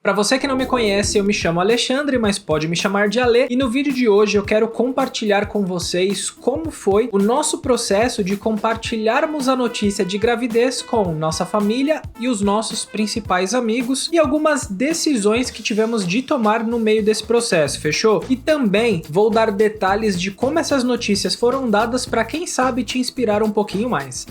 Para você que não me conhece, eu me chamo Alexandre, mas pode me chamar de Ale, e no vídeo de hoje eu quero compartilhar com vocês como foi o nosso processo de compartilharmos a notícia de gravidez com nossa família e os nossos principais amigos e algumas decisões que tivemos de tomar no meio desse processo, fechou? E também vou dar detalhes de como essas notícias foram dadas para quem sabe te inspirar um pouquinho mais.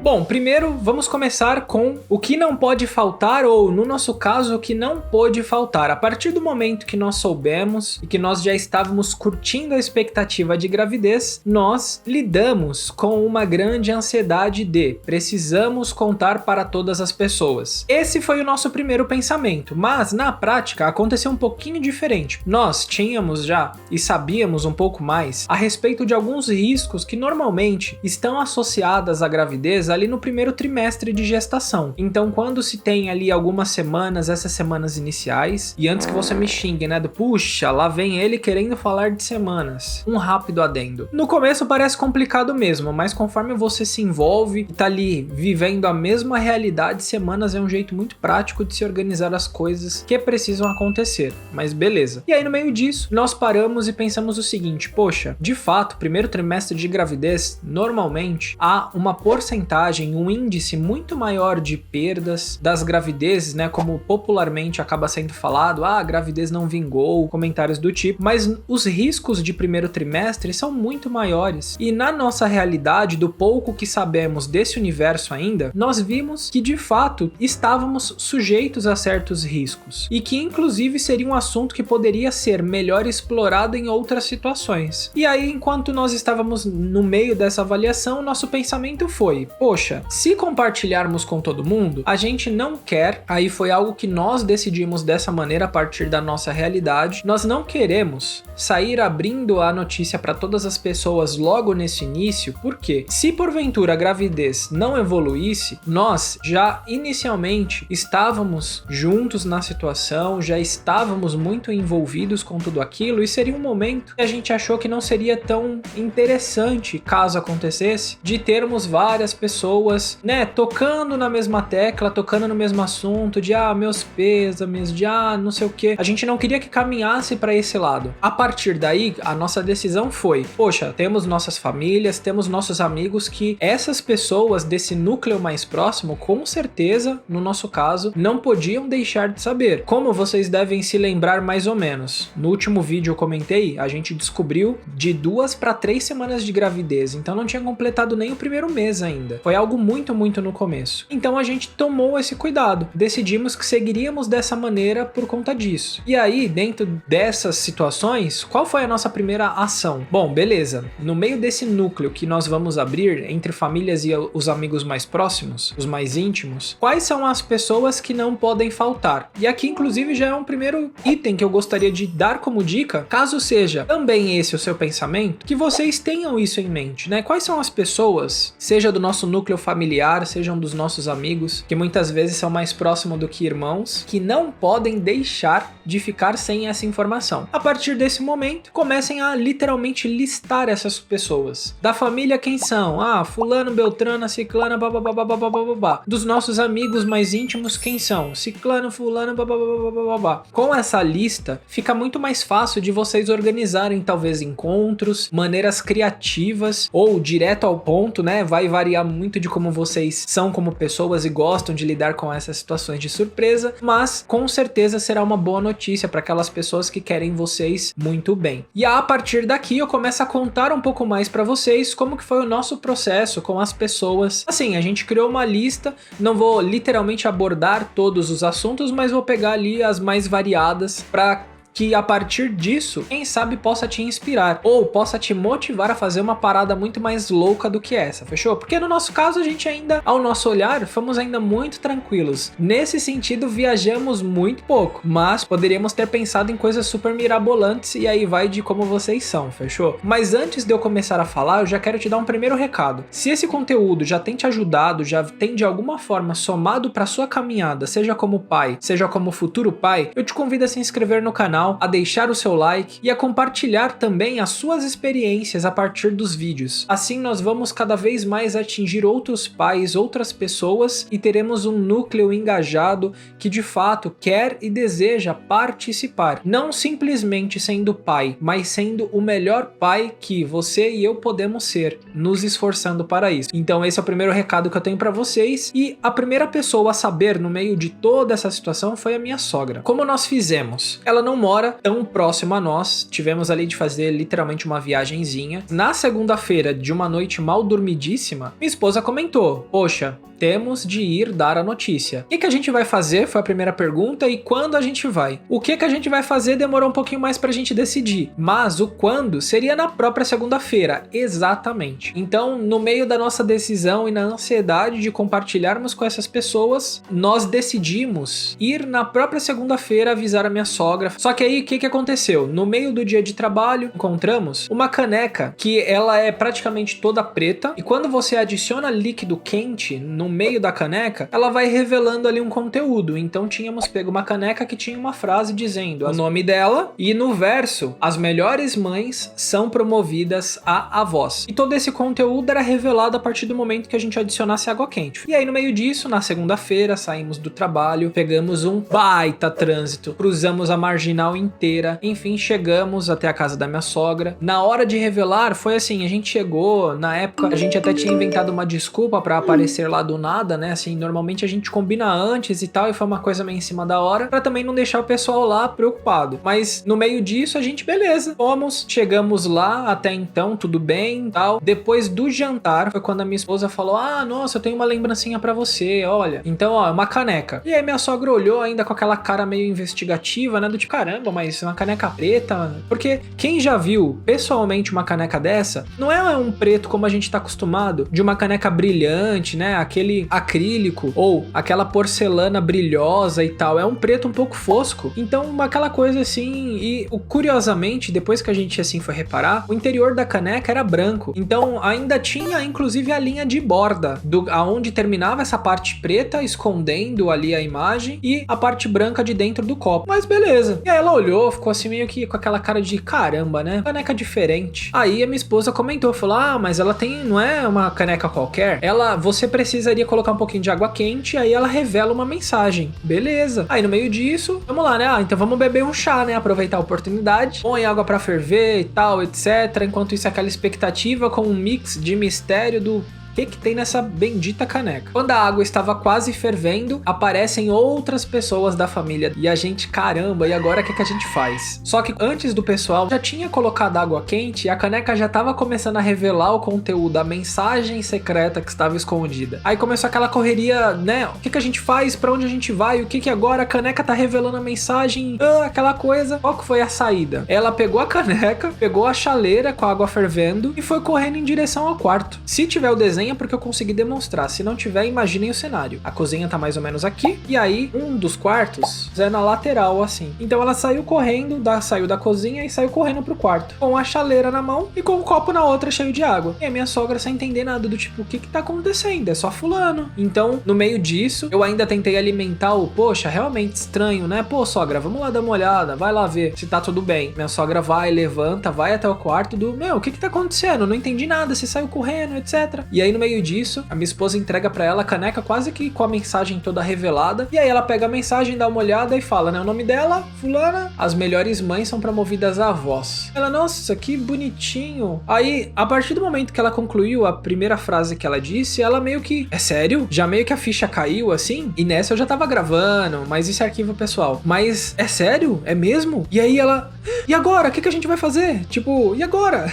Bom, primeiro vamos começar com o que não pode faltar, ou no nosso caso, o que não pôde faltar. A partir do momento que nós soubemos e que nós já estávamos curtindo a expectativa de gravidez, nós lidamos com uma grande ansiedade de precisamos contar para todas as pessoas. Esse foi o nosso primeiro pensamento, mas na prática aconteceu um pouquinho diferente. Nós tínhamos já e sabíamos um pouco mais a respeito de alguns riscos que normalmente estão associados à gravidez ali no primeiro trimestre de gestação. Então, quando se tem ali algumas semanas, essas semanas iniciais, e antes que você me xingue, né, do puxa, lá vem ele querendo falar de semanas. Um rápido adendo. No começo parece complicado mesmo, mas conforme você se envolve e tá ali vivendo a mesma realidade, semanas é um jeito muito prático de se organizar as coisas que precisam acontecer. Mas beleza. E aí no meio disso, nós paramos e pensamos o seguinte, poxa, de fato, primeiro trimestre de gravidez, normalmente há uma porcentagem, um índice muito maior de perdas das gravidezes, né, como popularmente acaba sendo falado, a gravidez não vingou, comentários do tipo, mas os riscos de primeiro trimestre são muito maiores. E na nossa realidade, do pouco que sabemos desse universo ainda, nós vimos que de fato estávamos sujeitos a certos riscos e que inclusive seria um assunto que poderia ser melhor explorado em outras situações. E aí, enquanto nós estávamos no meio dessa avaliação, nosso pensamento foi, poxa, se compartilharmos com todo mundo, a gente não quer, aí foi algo que nós decidimos dessa maneira a partir da nossa realidade, nós não queremos sair abrindo a notícia para todas as pessoas logo nesse início, porque se porventura a gravidez não evoluísse, nós já inicialmente estávamos juntos na situação, já estávamos muito envolvidos com tudo aquilo e seria um momento que a gente achou que não seria tão interessante, caso acontecesse, de termos várias pessoas, né, tocando na mesma tecla, tocando no mesmo assunto, de meus pêsames, de não sei o que. A gente não queria que caminhasse para esse lado. A partir daí, a nossa decisão foi, poxa, temos nossas famílias, temos nossos amigos que essas pessoas desse núcleo mais próximo, com certeza, no nosso caso, não podiam deixar de saber. Como vocês devem se lembrar mais ou menos, no último vídeo eu comentei, a gente descobriu de 2 para 3 semanas de gravidez, então não tinha completado nem o primeiro mês ainda. Foi algo muito no começo. Então a gente tomou esse cuidado, decidimos que seguiríamos dessa maneira por conta disso. E aí, dentro dessas situações, qual foi a nossa primeira ação? Bom, beleza, no meio desse núcleo que nós vamos abrir entre famílias e os amigos mais próximos, os mais íntimos, quais são as pessoas que não podem faltar? E aqui inclusive já é um primeiro item que eu gostaria de dar como dica, caso seja também esse o seu pensamento, que vocês tenham isso em mente, né? Quais são as pessoas, seja do nosso núcleo familiar, sejam dos nossos amigos, que muitas vezes são mais próximos do que irmãos, que não podem deixar de ficar sem essa informação. A partir desse momento, comecem a literalmente listar essas pessoas. Da família, quem são? Fulano, Beltrana, Ciclana, babá. Dos nossos amigos mais íntimos, quem são? Ciclano, fulano, babá. Com essa lista, fica muito mais fácil de vocês organizarem talvez encontros, maneiras criativas ou direto ao ponto, né? Vai variar muito de como vocês são como pessoas e gostam de lidar com essas situações de surpresa, mas com certeza será uma boa notícia para aquelas pessoas que querem vocês muito bem. E a partir daqui eu começo a contar um pouco mais para vocês como que foi o nosso processo com as pessoas. Assim, a gente criou uma lista, não vou literalmente abordar todos os assuntos, mas vou pegar ali as mais variadas para que a partir disso, quem sabe possa te inspirar ou possa te motivar a fazer uma parada muito mais louca do que essa, fechou? Porque no nosso caso a gente ainda, ao nosso olhar, fomos ainda muito tranquilos. Nesse sentido, viajamos muito pouco, mas poderíamos ter pensado em coisas super mirabolantes e aí vai de como vocês são, fechou? Mas antes de eu começar a falar, eu já quero te dar um primeiro recado. Se esse conteúdo já tem te ajudado, já tem de alguma forma somado para sua caminhada, seja como pai, seja como futuro pai, eu te convido a se inscrever no canal, canal, a deixar o seu like e a compartilhar também as suas experiências a partir dos vídeos. Assim nós vamos cada vez mais atingir outros pais, outras pessoas e teremos um núcleo engajado que de fato quer e deseja participar. Não simplesmente sendo pai, mas sendo o melhor pai que você e eu podemos ser, nos esforçando para isso. Então esse é o primeiro recado que eu tenho para vocês, e a primeira pessoa a saber no meio de toda essa situação foi a minha sogra. Como nós fizemos? Ela não mora tão próximo a nós, tivemos ali de fazer literalmente uma viagenzinha. Na segunda-feira, de uma noite mal dormidíssima, minha esposa comentou: poxa, temos de ir dar a notícia. O que a gente vai fazer? Foi a primeira pergunta. E quando a gente vai? O que a gente vai fazer demorou um pouquinho mais pra gente decidir. Mas o quando seria na própria segunda-feira. Exatamente. Então, no meio da nossa decisão e na ansiedade de compartilharmos com essas pessoas, nós decidimos ir na própria segunda-feira avisar a minha sogra. Só que aí, o que aconteceu? No meio do dia de trabalho, encontramos uma caneca que ela é praticamente toda preta. E quando você adiciona líquido quente no meio da caneca, ela vai revelando ali um conteúdo. Então tínhamos pego uma caneca que tinha uma frase dizendo o nome dela e no verso: as melhores mães são promovidas a avós. E todo esse conteúdo era revelado a partir do momento que a gente adicionasse água quente. E aí no meio disso, na segunda-feira, saímos do trabalho, pegamos um baita trânsito, cruzamos a marginal inteira, enfim, chegamos até a casa da minha sogra. Na hora de revelar, foi assim, a gente chegou, na época a gente até tinha inventado uma desculpa pra aparecer lá do nada, né, assim, normalmente a gente combina antes e tal, e foi uma coisa meio em cima da hora, pra também não deixar o pessoal lá preocupado. Mas no meio disso, a gente, beleza, fomos, chegamos lá, até então, tudo bem, tal. Depois do jantar, foi quando a minha esposa falou: ah, nossa, eu tenho uma lembrancinha pra você, olha. Então, ó, é uma caneca. E aí minha sogra olhou ainda com aquela cara meio investigativa, né, do tipo, caramba, mas uma caneca preta? Porque quem já viu pessoalmente uma caneca dessa, não é um preto como a gente tá acostumado, de uma caneca brilhante, né, aquele acrílico ou aquela porcelana brilhosa e tal, é um preto um pouco fosco, então aquela coisa assim. E curiosamente, depois que a gente assim foi reparar, o interior da caneca era branco, então ainda tinha inclusive a linha de borda aonde terminava essa parte preta escondendo ali a imagem e a parte branca de dentro do copo, mas beleza. E aí ela olhou, ficou assim meio que com aquela cara de caramba, né, caneca diferente. Aí a minha esposa comentou, falou: ah, mas ela tem, não é uma caneca qualquer, você precisaria colocar um pouquinho de água quente, aí ela revela uma mensagem. Beleza. Aí no meio disso, vamos lá, né? Ah, então vamos beber um chá, né? Aproveitar a oportunidade. Põe água pra ferver e tal, etc. Enquanto isso, aquela expectativa com um mix de mistério do que tem nessa bendita caneca. Quando a água estava quase fervendo, aparecem outras pessoas da família e a gente, caramba, e agora o que a gente faz? Só que antes do pessoal já tinha colocado água quente e a caneca já estava começando a revelar o conteúdo, a mensagem secreta que estava escondida. Aí começou aquela correria, né? O que a gente faz? Pra onde a gente vai? O que agora? A caneca tá revelando a mensagem, aquela coisa. Qual que foi a saída? Ela pegou a caneca, pegou a chaleira com a água fervendo e foi correndo em direção ao quarto. Se tiver o desenho, é porque eu consegui demonstrar. Se não tiver, imaginem o cenário. A cozinha tá mais ou menos aqui, e aí um dos quartos é na lateral, assim. Então ela saiu correndo, saiu da cozinha e saiu correndo pro quarto, com a chaleira na mão e com o copo na outra cheio de água. E a minha sogra sem entender nada, do tipo, o que tá acontecendo? É só fulano. Então, no meio disso, eu ainda tentei alimentar poxa, realmente estranho, né? Pô, sogra, vamos lá dar uma olhada, vai lá ver se tá tudo bem. Minha sogra vai, levanta, vai até o quarto o que tá acontecendo? Não entendi nada, você saiu correndo, etc. E aí no meio disso, a minha esposa entrega pra ela a caneca quase que com a mensagem toda revelada, e aí ela pega a mensagem, dá uma olhada e fala, né, o nome dela, fulana, as melhores mães são promovidas a avós. Ela, nossa, que bonitinho. Aí, a partir do momento que ela concluiu a primeira frase que ela disse, ela meio que, é sério? Já meio que a ficha caiu, assim, e nessa eu já tava gravando, mas isso é arquivo pessoal. Mas, é sério? É mesmo? E aí ela, e agora? O que a gente vai fazer? Tipo, e agora?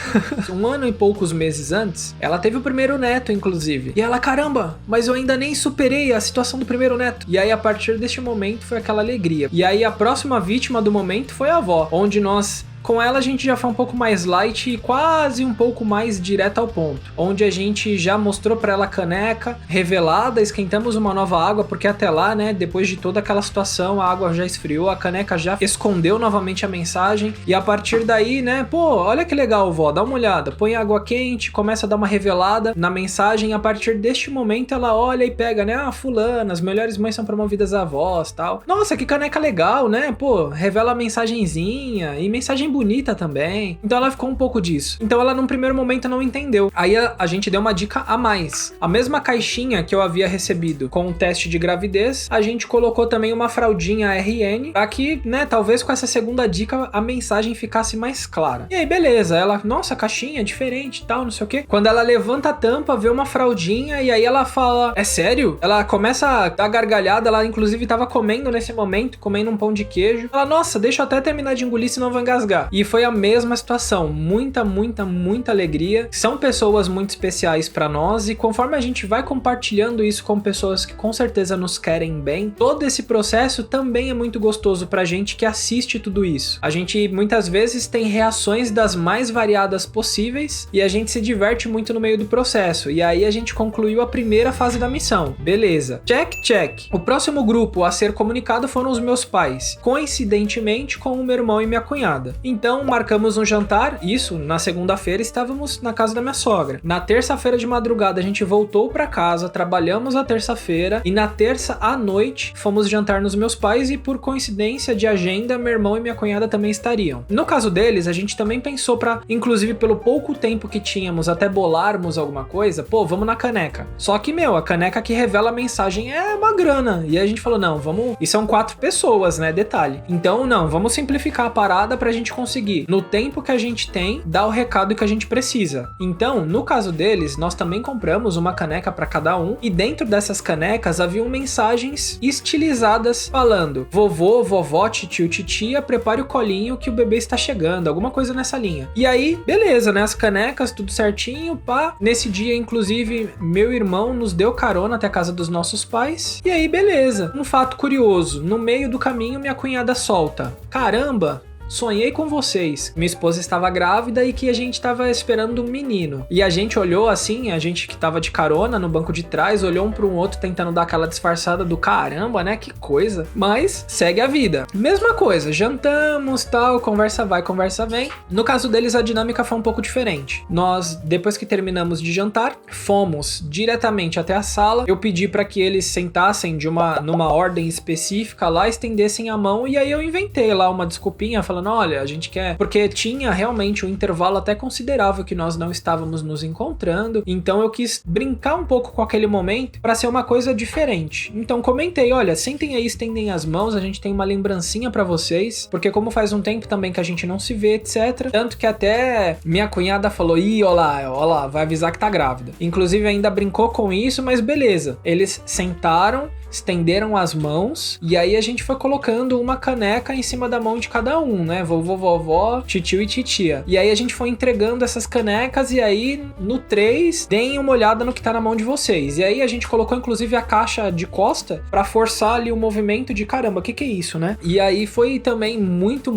1 ano e poucos meses antes, ela teve o primeiro neto, inclusive. E ela, caramba, mas eu ainda nem superei a situação do primeiro neto. E aí, a partir deste momento, foi aquela alegria. E aí, a próxima vítima do momento foi a avó, onde nós Com ela a gente já foi um pouco mais light e quase um pouco mais direto ao ponto, onde a gente já mostrou pra ela a caneca revelada, esquentamos uma nova água, porque até lá, né, depois de toda aquela situação, a água já esfriou, a caneca já escondeu novamente a mensagem, e a partir daí, né, pô, olha que legal, vó, dá uma olhada, põe água quente, começa a dar uma revelada na mensagem, e a partir deste momento ela olha e pega, né, fulana, as melhores mães são promovidas a avós, tal. Nossa, que caneca legal, né, pô, revela a mensagenzinha, e mensagem bonita também. Então ela ficou um pouco disso. Então ela num primeiro momento não entendeu. Aí a gente deu uma dica a mais. A mesma caixinha que eu havia recebido com o teste de gravidez, a gente colocou também uma fraldinha RN, pra que, né, talvez com essa segunda dica a mensagem ficasse mais clara. E aí beleza, ela, nossa, caixinha diferente e tal, não sei o que. Quando ela levanta a tampa, vê uma fraldinha e aí ela fala, é sério? Ela começa a dar gargalhada, ela inclusive tava comendo nesse momento, comendo um pão de queijo. Ela, nossa, deixa eu até terminar de engolir, senão eu vou engasgar. E foi a mesma situação, muita alegria. São pessoas muito especiais pra nós e conforme a gente vai compartilhando isso com pessoas que com certeza nos querem bem, todo esse processo também é muito gostoso pra gente que assiste tudo isso. A gente muitas vezes tem reações das mais variadas possíveis e a gente se diverte muito no meio do processo. E aí a gente concluiu a primeira fase da missão. Beleza. Check. O próximo grupo a ser comunicado foram os meus pais, coincidentemente com o meu irmão e minha cunhada. Então marcamos um jantar, isso na segunda-feira estávamos na casa da minha sogra. Na terça-feira de madrugada a gente voltou pra casa, trabalhamos a terça-feira e na terça à noite fomos jantar nos meus pais e por coincidência de agenda meu irmão e minha cunhada também estariam. No caso deles a gente também pensou pra, inclusive pelo pouco tempo que tínhamos até bolarmos alguma coisa, pô, vamos na caneca. Só que a caneca que revela a mensagem é uma grana. E aí a gente falou, não, vamos... E são 4 pessoas, né, detalhe. Então não, vamos simplificar a parada pra gente conseguir, no tempo que a gente tem, dar o recado que a gente precisa. Então, no caso deles, nós também compramos uma caneca pra cada um e dentro dessas canecas haviam mensagens estilizadas falando vovô, vovó, titio, titia, prepare o colinho que o bebê está chegando, alguma coisa nessa linha. E aí, beleza, né, as canecas, tudo certinho, pá. Nesse dia, inclusive, meu irmão nos deu carona até a casa dos nossos pais. E aí, beleza. Um fato curioso, no meio do caminho minha cunhada solta: caramba, sonhei com vocês. Minha esposa estava grávida e que a gente estava esperando um menino. E a gente olhou assim, a gente que estava de carona no banco de trás, olhou um para um outro tentando dar aquela disfarçada do caramba, né? Que coisa. Mas segue a vida. Mesma coisa, jantamos, tal, conversa vai, conversa vem. No caso deles, a dinâmica foi um pouco diferente. Nós, depois que terminamos de jantar, fomos diretamente até a sala. Eu pedi para que eles sentassem numa ordem específica lá, estendessem a mão e aí eu inventei lá uma desculpinha falando, olha, a gente quer... Porque tinha realmente um intervalo até considerável que nós não estávamos nos encontrando, então eu quis brincar um pouco com aquele momento para ser uma coisa diferente. Então comentei, olha, sentem aí, estendem as mãos, a gente tem uma lembrancinha para vocês, porque como faz um tempo também que a gente não se vê, etc. Tanto que até minha cunhada falou, ih, ó lá, vai avisar que tá grávida. Inclusive ainda brincou com isso, mas beleza. Eles sentaram, estenderam as mãos e aí a gente foi colocando uma caneca em cima da mão de cada um, né? Vovô, vovó, titio e titia. E aí a gente foi entregando essas canecas e aí no 3, deem uma olhada no que tá na mão de vocês. E aí a gente colocou inclusive a caixa de costa pra forçar ali o movimento de caramba, o que é isso, né? E aí foi também muito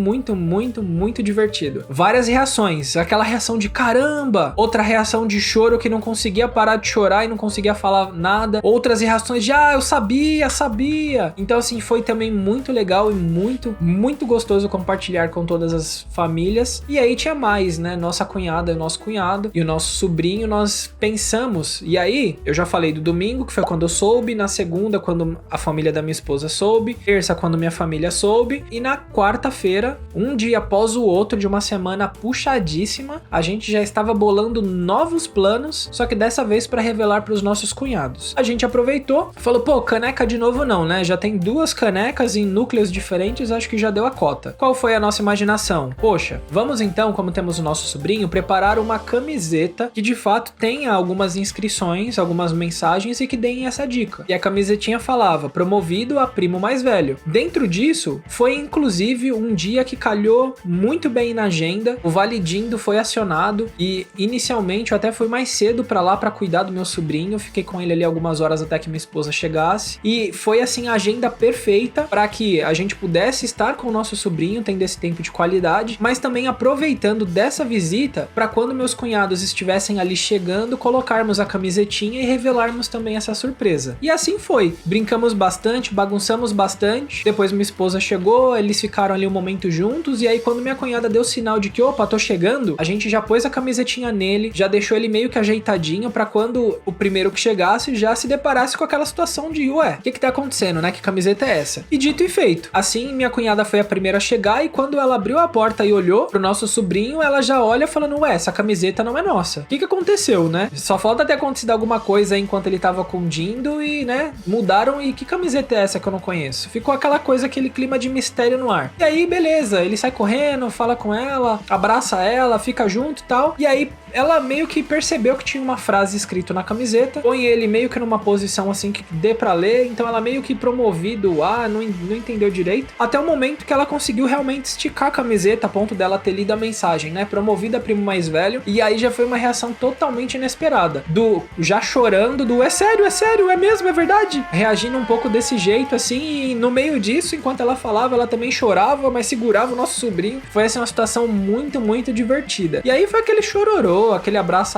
divertido. Várias reações, aquela reação de caramba, outra reação de choro que não conseguia parar de chorar e não conseguia falar nada, outras reações de eu sabia. Então assim, foi também muito legal e muito gostoso compartilhar com todas as famílias. E aí tinha mais, né? Nossa cunhada, o nosso cunhado e o nosso sobrinho, nós pensamos. E aí, eu já falei do domingo, que foi quando eu soube, na segunda, quando a família da minha esposa soube, terça, quando minha família soube, e na quarta-feira, um dia após o outro, de uma semana puxadíssima, a gente já estava bolando novos planos, só que dessa vez para revelar para os nossos cunhados. A gente aproveitou, falou, pô, caneca de novo não, né? Já tem 2 canecas em núcleos diferentes, acho que já deu a cota. Qual foi a nossa imaginação? Poxa, vamos então, como temos o nosso sobrinho, preparar uma camiseta que de fato tenha algumas inscrições, algumas mensagens e que deem essa dica. E a camisetinha falava, promovido a primo mais velho. Dentro disso, foi inclusive um dia que calhou muito bem na agenda, o Validindo foi acionado e inicialmente eu até fui mais cedo pra lá pra cuidar do meu sobrinho, fiquei com ele ali algumas horas até que minha esposa chegasse. E foi assim a agenda perfeita para que a gente pudesse estar com o nosso sobrinho, tendo esse esse tempo de qualidade, mas também aproveitando dessa visita para quando meus cunhados estivessem ali chegando, colocarmos a camisetinha e revelarmos também essa surpresa. E assim foi. Brincamos bastante, bagunçamos bastante. Depois minha esposa chegou, eles ficaram ali um momento juntos, e aí quando minha cunhada deu sinal de que, opa, tô chegando, a gente já pôs a camisetinha nele, já deixou ele meio que ajeitadinho para quando o primeiro que chegasse já se deparasse com aquela situação de, ué, o que tá acontecendo, né? Que camiseta é essa? E dito e feito. Assim, minha cunhada foi a primeira a chegar, e quando ela abriu a porta e olhou pro nosso sobrinho, ela já olha falando, ué, essa camiseta não é nossa. O que aconteceu, né? Só falta ter acontecido alguma coisa enquanto ele tava cundindo e, né, mudaram, e que camiseta é essa que eu não conheço? Ficou aquela coisa, aquele clima de mistério no ar. E aí, beleza, ele sai correndo, fala com ela, abraça ela, fica junto e tal, e aí ela meio que percebeu que tinha uma frase escrita na camiseta, põe ele meio que numa posição assim que dê pra ler, então ela meio que promovido, não entendeu direito, até o momento que ela conseguiu realmente esticar a camiseta a ponto dela ter lido a mensagem, né, promovida primo mais velho, e aí já foi uma reação totalmente inesperada, do já chorando, do é sério, é mesmo, é verdade, reagindo um pouco desse jeito assim, e no meio disso, enquanto ela falava, ela também chorava, mas segurava o nosso sobrinho. Foi assim uma situação muito, muito divertida. E aí foi aquele chororô, aquele abraça.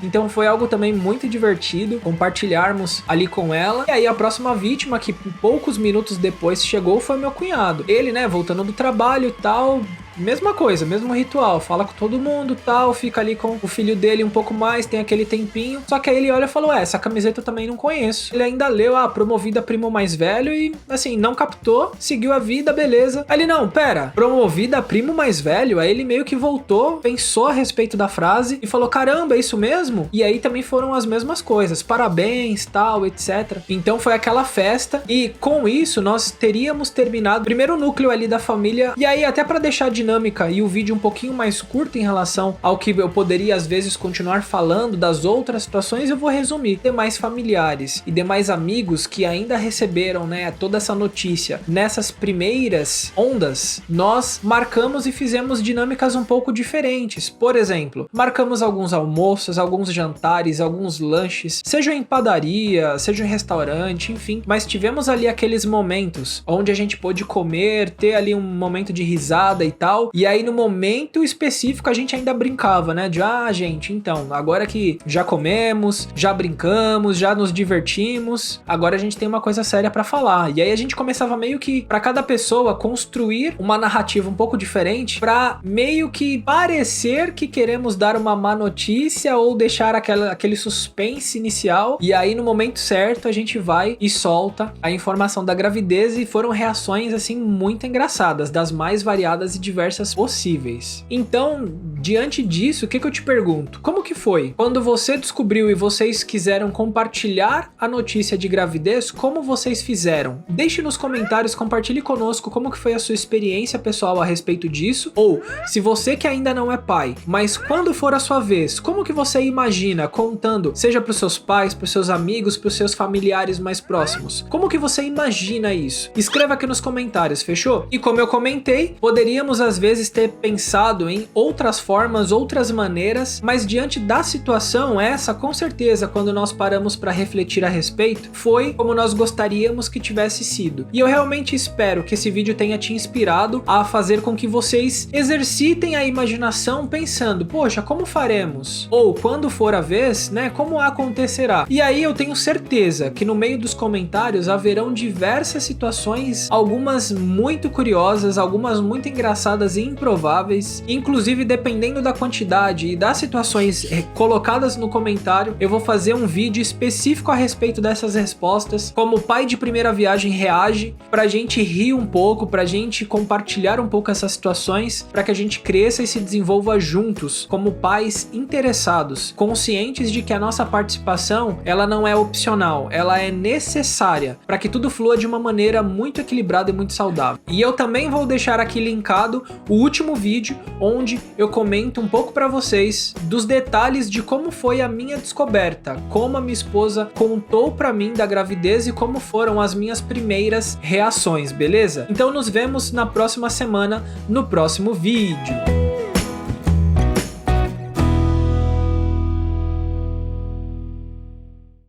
Então foi algo também muito divertido compartilharmos ali com ela. E aí a próxima vítima, que poucos minutos depois chegou, foi meu cunhado. Ele, né, voltando do trabalho e tal, mesma coisa, mesmo ritual, fala com todo mundo, tal, fica ali com o filho dele um pouco mais, tem aquele tempinho, só que aí ele olha e falou, essa camiseta eu também não conheço. Ele ainda leu, promovida primo mais velho, e assim, não captou, seguiu a vida, beleza. Aí ele, não, pera, promovida primo mais velho? Aí ele meio que voltou, pensou a respeito da frase e falou, caramba, é isso mesmo? E aí também foram as mesmas coisas, parabéns, tal, etc. Então foi aquela festa, e com isso nós teríamos terminado o primeiro núcleo ali da família, e aí até pra deixar dinâmica e o vídeo um pouquinho mais curto em relação ao que eu poderia às vezes continuar falando das outras situações, eu vou resumir. Demais familiares e demais amigos que ainda receberam, né, toda essa notícia nessas primeiras ondas, nós marcamos e fizemos dinâmicas um pouco diferentes. Por exemplo, marcamos alguns almoços, alguns jantares, alguns lanches, seja em padaria, seja em restaurante, enfim, mas tivemos ali aqueles momentos onde a gente pôde comer, ter ali um momento de risada e tal. E aí no momento específico a gente ainda brincava, né, de gente, então, agora que já comemos, já brincamos, já nos divertimos, agora a gente tem uma coisa séria pra falar. E aí a gente começava meio que pra cada pessoa construir uma narrativa um pouco diferente, pra meio que parecer que queremos dar uma má notícia ou deixar aquele suspense inicial, e aí no momento certo a gente vai e solta a informação da gravidez, e foram reações assim muito engraçadas, das mais variadas e diversas possíveis. Então, diante disso, o que eu te pergunto? Como que foi? Quando você descobriu e vocês quiseram compartilhar a notícia de gravidez, como vocês fizeram? Deixe nos comentários, compartilhe conosco como que foi a sua experiência pessoal a respeito disso, ou se você que ainda não é pai, mas quando for a sua vez, como que você imagina contando, seja para os seus pais, para os seus amigos, para os seus familiares mais próximos? Como que você imagina isso? Escreva aqui nos comentários, fechou? E como eu comentei, poderíamos às vezes ter pensado em outras formas, outras maneiras, mas diante da situação essa, com certeza, quando nós paramos para refletir a respeito, foi como nós gostaríamos que tivesse sido. E eu realmente espero que esse vídeo tenha te inspirado a fazer com que vocês exercitem a imaginação pensando, poxa, como faremos? Ou quando for a vez, né, como acontecerá? E aí eu tenho certeza que no meio dos comentários haverão diversas situações, algumas muito curiosas, algumas muito engraçadas e improváveis, inclusive dependendo da quantidade e das situações colocadas no comentário, eu vou fazer um vídeo específico a respeito dessas respostas, como o pai de primeira viagem reage, pra gente rir um pouco, pra gente compartilhar um pouco essas situações, pra que a gente cresça e se desenvolva juntos, como pais interessados, conscientes de que a nossa participação, ela não é opcional, ela é necessária, pra que tudo flua de uma maneira muito equilibrada e muito saudável. E eu também vou deixar aqui linkado o último vídeo, onde eu comento um pouco pra vocês dos detalhes de como foi a minha descoberta, como a minha esposa contou pra mim da gravidez e como foram as minhas primeiras reações, beleza? Então nos vemos na próxima semana, no próximo vídeo.